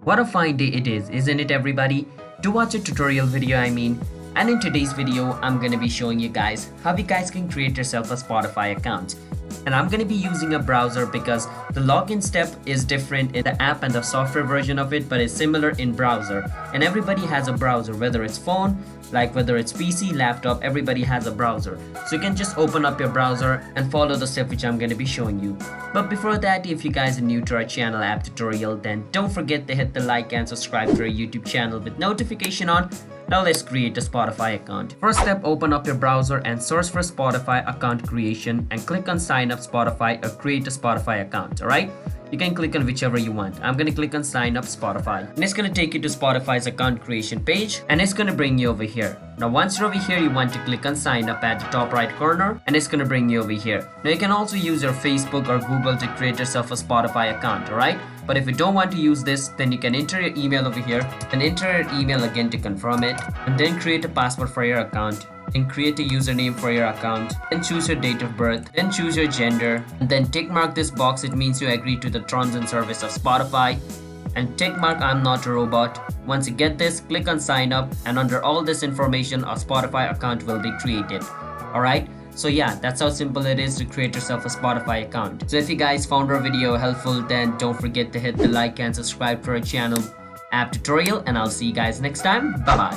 What a fine day it is, isn't it everybody? To watch a tutorial video and in today's video I'm gonna be showing you guys how you guys can create yourself a Spotify account. And I'm gonna be using a browser because the login step is different in the app and the software version of it, but it's similar in browser. And everybody has a browser, whether it's phone, like whether it's PC, laptop, everybody has a browser. So you can just open up your browser and follow the step which I'm gonna be showing you. But before that, if you guys are new to our channel app tutorial, then don't forget to hit the like and subscribe to our YouTube channel with notification on. Now let's create a Spotify account. First step, open up your browser and search for Spotify account creation and click on sign up Spotify or create a Spotify account, alright? You can click on whichever you want. I'm gonna click on sign up Spotify. And it's gonna take you to Spotify's account creation page and it's gonna bring you over here. Now once you're over here, you want to click on sign up at the top right corner and it's gonna bring you over here. Now you can also use your Facebook or Google to create yourself a Spotify account, alright? But if you don't want to use this, then you can enter your email over here and enter your email again to confirm it, and then create a password for your account and create a username for your account, then choose your date of birth, then choose your gender, and then tick mark this box. It means you agree to the terms and service of Spotify, and tick mark I'm not a robot. Once you get this, click on sign up, and under all this information a Spotify account will be created. Alright, so yeah, that's how simple it is to create yourself a Spotify account. So if you guys found our video helpful, then don't forget to hit the like and subscribe to our channel app tutorial, and I'll see you guys next time. Bye bye.